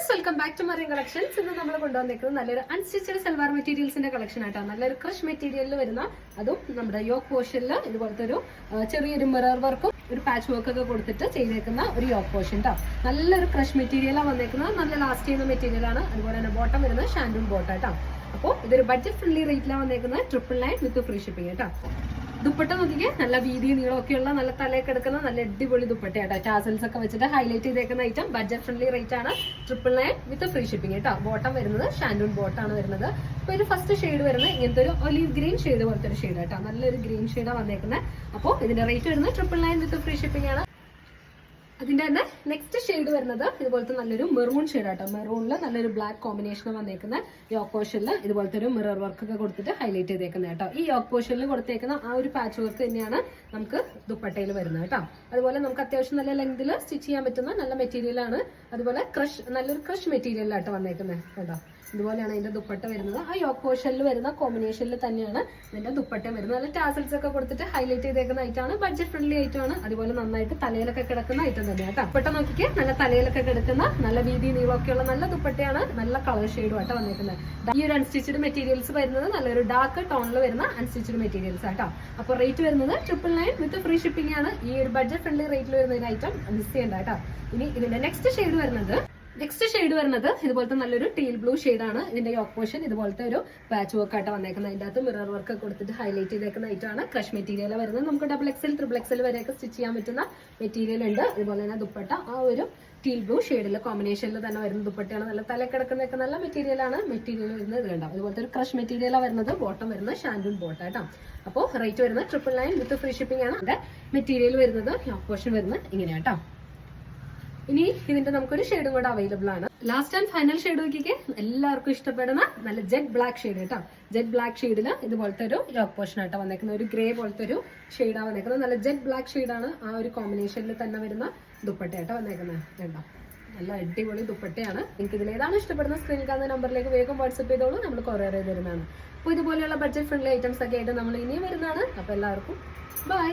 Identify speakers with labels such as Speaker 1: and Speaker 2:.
Speaker 1: Viewers, welcome back to Mariyam collections. ഇന്ന് നമ്മൾ കൊണ്ടുവന്നിരിക്കുന്നത് നല്ലൊരു അൺസ്റ്റിച്ചഡ് സൽവാർ മെറ്റീരിയൽസിന്റെ കളക്ഷൻ ആയിട്ടാണ്. നല്ലൊരു ക്രഷ് മെറ്റീരിയലിൽ വരുന്ന, അതും നമ്മുടെ യോക്ക് പോർഷനിൽ ഇതുപോലത്തെ ഒരു ചെറിയൊരു മിറർ വർക്കും ഒരു പാച്ച് വർക്ക് ഒക്കെ കൊടുത്തിട്ട് ചെയ്തേക്കുന്ന ഒരു യോക്ക് പോർഷൻ കേട്ടോ. നല്ലൊരു ക്രഷ് മെറ്റീരിയലാണ് വന്നേക്കുന്നത്. നല്ല ലാസ്റ്റ് ചെയ്യുന്ന മെറ്റീരിയലാണ്. അതുപോലെ തന്നെ ബോട്ടം വരുന്നത് ഷാൻഡൂൺ ബോട്ടം കേട്ടോ. അപ്പോൾ ഇതൊരു ബഡ്ജറ്റ് ഫ്രണ്ട്ലി റേറ്റിലാണ് വന്നേക്കുന്നത്. 999 വിത്ത് ഫ്രീ ഷിപ്പിംഗ് കേട്ടോ. ദുപ്പട്ട നോക്കിക്കേ, നല്ല വീതി നീളമൊക്കെയുള്ള നല്ല തലയൊക്കെ എടുക്കുന്ന നല്ല അടിപൊളി ദുപ്പട്ടയാട്ടോ. ടാസൽസ് ഒക്കെ വെച്ചിട്ട് ഹൈലൈറ്റ് ചെയ്തേക്കുന്ന ഐറ്റം. ബഡ്ജറ്റ് ഫ്രണ്ട്ലി റേറ്റ് ആണ്. 999 വിത്ത് ഫ്രീ ഷിപ്പിംഗ് കേട്ടോ. ബോട്ടം വരുന്നത് ഷാൻഡൂൺ ബോട്ടാണ് വരുന്നത്. അപ്പൊ ഒരു ഫസ്റ്റ് ഷെയ്ഡ് വരുന്നത് ഇങ്ങനത്തെ ഒരു ഒലീവ് ഗ്രീൻ ഷെയ്ഡ് പോലത്തെ ഒരു ഷെയ്ഡ് കേട്ടോ. നല്ലൊരു ഗ്രീൻ ഷെയ്ഡാണ് വന്നേക്കുന്നത്. അപ്പോൾ ഇതിന്റെ റേറ്റ് വരുന്നത് 999 വിത്ത് ഫ്രീ ഷിപ്പിംഗ് ആണ്. അതിന്റെ തന്നെ നെക്സ്റ്റ് ഷെയ്ഡ് വരുന്നത് ഇതുപോലത്തെ നല്ലൊരു മെറൂൺ ഷെയ്ഡ് ആട്ടോ. മെറൂണിൽ നല്ലൊരു ബ്ലാക്ക് കോമ്പിനേഷൻ വന്നേക്കുന്ന യോക്ക് പോർഷനിൽ ഇതുപോലത്തെ ഒരു മിറർ വർക്ക് ഒക്കെ കൊടുത്തിട്ട് ഹൈലൈറ്റ് ചെയ്തേക്കുന്നത് കേട്ടോ. ഈ യോക്ക് പോർഷനിൽ കൊടുത്തേക്കുന്ന ആ ഒരു പാച്ച് വർക്ക് തന്നെയാണ് നമുക്ക് ദുപ്പട്ടയിൽ വരുന്നത് കേട്ടോ. അതുപോലെ നമുക്ക് അത്യാവശ്യം നല്ല ലെങ്തിൽ സ്റ്റിച്ച് ചെയ്യാൻ പറ്റുന്ന നല്ല മെറ്റീരിയൽ ആണ്. അതുപോലെ നല്ലൊരു ക്രഷ് മെറ്റീരിയലായിട്ട് വന്നേക്കുന്നത് കേട്ടോ. ഇതുപോലെയാണ് ഇതിന്റെ ദുപ്പട്ട വരുന്നത്. ആ യോക്ക് പോർഷനിൽ വരുന്ന കോമ്പിനേഷനിൽ തന്നെയാണ് ഇതിന്റെ ദുപ്പട്ട വരുന്നത്. നല്ല ടാസൽസ് ഒക്കെ കൊടുത്തിട്ട് ഹൈലൈറ്റ് ചെയ്തേക്കുന്ന ഐറ്റമാണ്. ബഡ്ജറ്റ് ഫ്രണ്ട്ലി ഐറ്റം ആണ്. അതുപോലെ നന്നായിട്ട് തലയിലൊക്കെ കിടക്കുന്ന ഐറ്റം തന്നെയാണ് കേട്ടോ. ദുപ്പട്ട നോക്കിക്ക്, നല്ല തലയിലൊക്കെ കിടക്കുന്ന നല്ല വീതി നീളമൊക്കെയുള്ള നല്ല ദുപ്പട്ടയാണ്. നല്ല കളർ ഷെയ്ഡും ആട്ടോ വന്നേക്കുന്നത്. ഈ ഒരു അൺസ്റ്റിച്ചഡ് മെറ്റീരിയൽസ് വരുന്നത് നല്ലൊരു ഡാർക്ക് ടോണിൽ വരുന്ന അൺസ്റ്റിച്ചഡ് മെറ്റീരിയൽസ് ആട്ടോ. അപ്പോൾ റേറ്റ് വരുന്നത് 999 വിത്ത് ഫ്രീ ഷിപ്പിംഗ് ആണ്. ഈ ഒരു ബഡ്ജറ്റ് ഫ്രണ്ട്ലി റേറ്റിൽ വരുന്ന ഒരു ഐറ്റം മിസ് ചെയ്യണ്ട കേട്ടോ. ഇനി ഇതിന്റെ നെക്സ്റ്റ് ഷെയ്ഡ് വരുന്നത് ഇതുപോലത്തെ നല്ലൊരു ടീൽ ബ്ലൂ ഷെയ്ഡാണ്. ഇതിന്റെ യോക്ക് പോർഷൻ ഇതുപോലത്തെ ഒരു പാച്ച് വർക്ക് ആയിട്ട് വന്നേക്കുന്നത്. അതിന്റെ അകത്ത് മിറർ വർക്ക് കൊടുത്തിട്ട് ഹൈലൈറ്റ് ചെയ്തേക്കുന്ന ഐറ്റമാണ്. ക്രഷ് മെറ്റീരിയൽ വരുന്നത്. നമുക്ക് XXL, XXL വരെയൊക്കെ സ്റ്റിച്ച് ചെയ്യാൻ പറ്റുന്ന മെറ്റീരിയൽ ഉണ്ട്. അതുപോലെ തന്നെ ദുപ്പട്ട ആ ഒരു ടീൽ ബ്ലൂ ഷെയ്ഡിൽ കോമ്പിനേഷനിൽ തന്നെ വരുന്ന ദുപ്പട്ടയാണ്. നല്ല തല കിടക്കുന്നതൊക്കെ നല്ല മെറ്റീരിയലാണ്. മെറ്റീരിയൽ വരുന്നത് ഇത് കണ്ടോ. ഇതുപോലത്തെ ഒരു ക്രഷ് മെറ്റീരിയലാണ് വരുന്നത്. ബോട്ടം വരുന്നത് ഷാൻഡൂൺ ബോട്ടം കേട്ടോ. അപ്പോൾ റേറ്റ് വരുന്നത് 999 വിത്ത് ഫ്രീ ഷിപ്പിംഗ് ആണ്. ഇതിന്റെ മെറ്റീരിയൽ വരുന്നത് യോക്ക് പോർഷൻ വരുന്നത് ഇങ്ങനെയാണ് കേട്ടോ. ഇനി ഇതിന്റെ നമുക്കൊരു ഷെയ്ഡും കൂടെ അവൈലബിൾ ആണ്. ലാസ്റ്റ് ആൻഡ് ഫൈനൽ ഷെയ്ഡ് നോക്കിക്കേ, എല്ലാവർക്കും ഇഷ്ടപ്പെടുന്ന നല്ല ജെറ്റ് ബ്ലാക്ക് ഷെയ്ഡ് കേട്ടോ. ജെറ്റ് ബ്ലാക്ക് ഷെയ്ഡിൽ ഇതുപോലത്തെ ഒരു യോക്ക് പോർഷൻ ആയിട്ട് വന്നേക്കുന്നത്. ഒരു ഗ്രേ പോലത്തെ ഒരു ഷെയ്ഡാണ് വന്നേക്കുന്നത്. നല്ല ജെറ്റ് ബ്ലാക്ക് ഷെയ്ഡാണ്. ആ ഒരു കോമ്പിനേഷനിൽ തന്നെ വരുന്ന ദുപ്പട്ടയായിട്ട് വന്നേക്കുന്നത് കേട്ടോ. നല്ല അടിപൊളി ദുപ്പട്ടയാണ്. നിങ്ങൾക്ക് ഇതിലേതാണ് ഇഷ്ടപ്പെടുന്ന സ്ക്രീനിൽ കാണുന്ന നമ്പറിലേക്ക് വേഗം വാട്സ്ആപ്പ് ചെയ്തോളൂ. നമ്മൾ കൊറിയർ ചെയ്ത് തരുന്നതാണ്. അപ്പോൾ ഇതുപോലെയുള്ള ബഡ്ജറ്റ് ഫ്രണ്ട്ലി ഐറ്റംസ് ഒക്കെ ആയിട്ട് നമ്മൾ ഇനിയും വരുന്നതാണ്. അപ്പോൾ എല്ലാവർക്കും ബൈ.